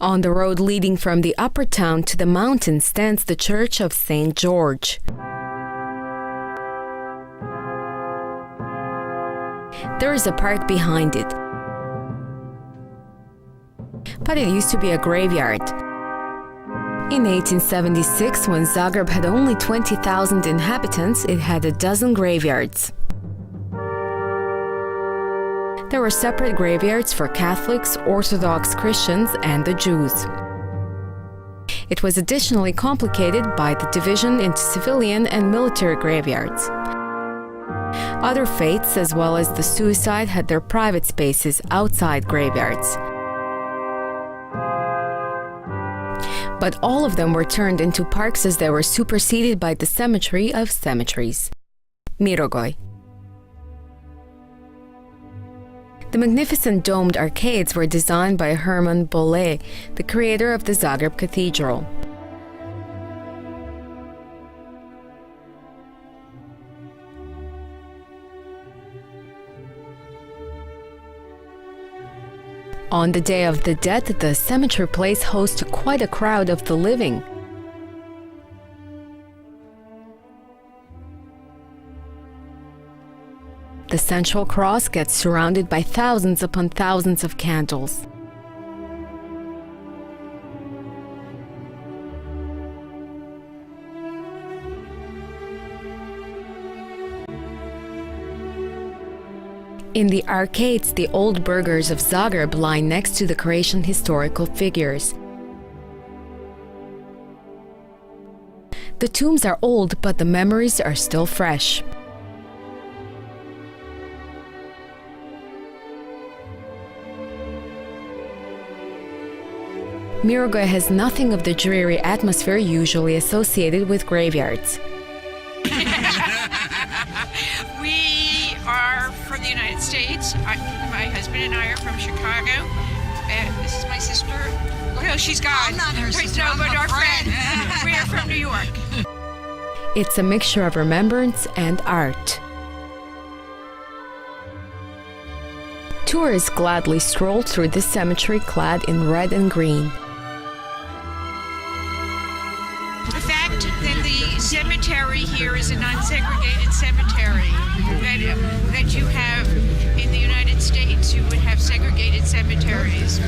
On the road leading from the upper town to the mountain stands the church of St. George. There is a park behind it. But it used to be a graveyard. In 1876, when Zagreb had only 20,000 inhabitants, it had a dozen graveyards. There were separate graveyards for Catholics, Orthodox Christians, and the Jews. It was additionally complicated by the division into civilian and military graveyards. Other faiths, as well as the suicide, had their private spaces outside graveyards. But all of them were turned into parks as they were superseded by the cemetery of cemeteries. Mirogoj. The magnificent domed arcades were designed by Herman Bolle, the creator of the Zagreb Cathedral. On the Day of the Dead, the cemetery plays host to quite a crowd of the living. The central cross gets surrounded by thousands upon thousands of candles. In the arcades, the old burghers of Zagreb lie next to the Croatian historical figures. The tombs are old, but the memories are still fresh. Mirogoj has nothing of the dreary atmosphere usually associated with graveyards. We are from the United States. My husband and I are from Chicago. This is my sister. No, she's gone. I'm not her sister. No, I'm but a our friend. We are from New York. It's a mixture of remembrance and art. Tourists gladly stroll through this cemetery clad in red and green. The fact that the cemetery here is a non-segregated cemetery that you have in the United States, you would have segregated cemeteries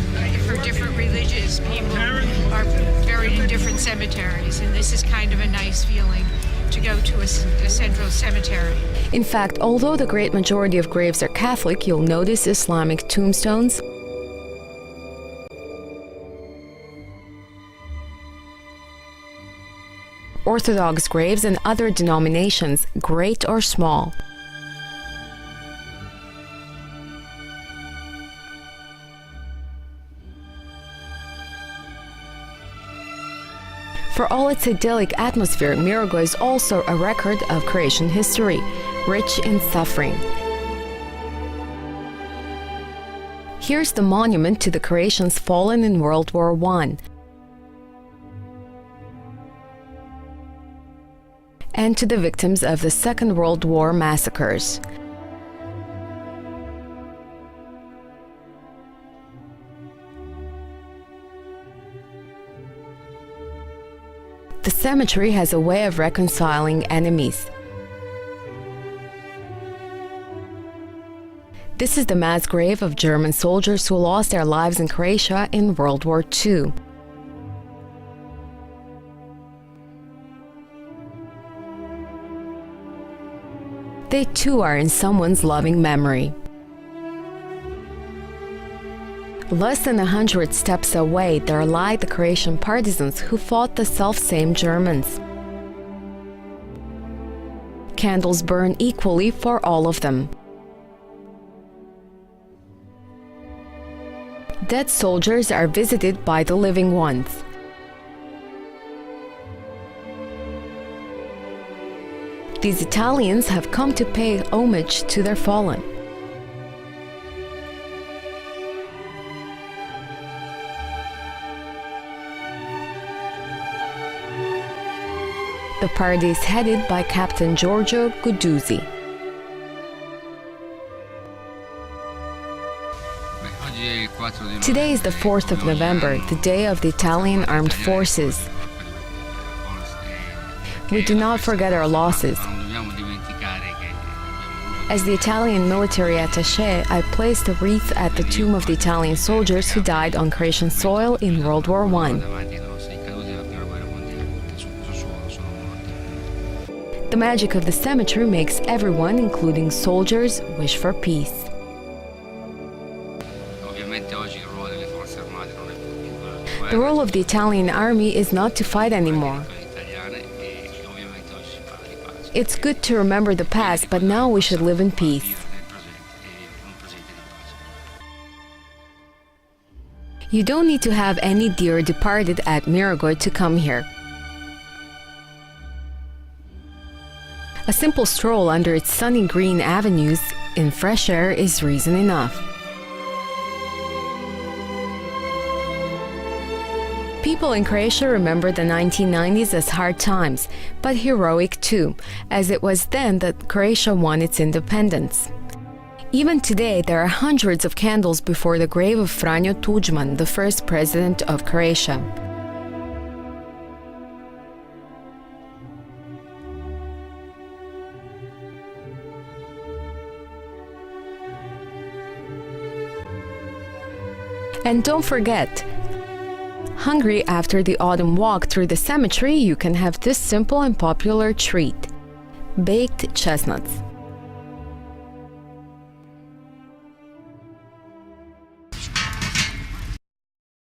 for different religions. People are buried in different cemeteries, and this is kind of a nice feeling to go to a central cemetery. In fact, although the great majority of graves are Catholic, you'll notice Islamic tombstones, Orthodox graves, and other denominations, great or small. For all its idyllic atmosphere, Mirogoj is also a record of Croatian history, rich in suffering. Here's the monument to the Croatians fallen in World War I. And to the victims of the Second World War massacres. The cemetery has a way of reconciling enemies. This is the mass grave of German soldiers who lost their lives in Croatia in World War II. They too are in someone's loving memory. Less than 100 steps away, there lie the Croatian partisans who fought the self-same Germans. Candles burn equally for all of them. Dead soldiers are visited by the living ones. These Italians have come to pay homage to their fallen. The party is headed by Captain Giorgio Guduzzi. Today is the 4th of November, the day of the Italian Armed Forces. We do not forget our losses. As the Italian military attaché, I placed a wreath at the tomb of the Italian soldiers who died on Croatian soil in World War I. The magic of the cemetery makes everyone, including soldiers, wish for peace. The role of the Italian army is not to fight anymore. It's good to remember the past, but now we should live in peace. You don't need to have any dear departed at Mirogoj to come here. A simple stroll under its sunny green avenues in fresh air is reason enough. People in Croatia remember the 1990s as hard times, but heroic too, as it was then that Croatia won its independence. Even today, there are hundreds of candles before the grave of Franjo Tuđman, the first president of Croatia. And don't forget, hungry after the autumn walk through the cemetery, you can have this simple and popular treat: baked chestnuts.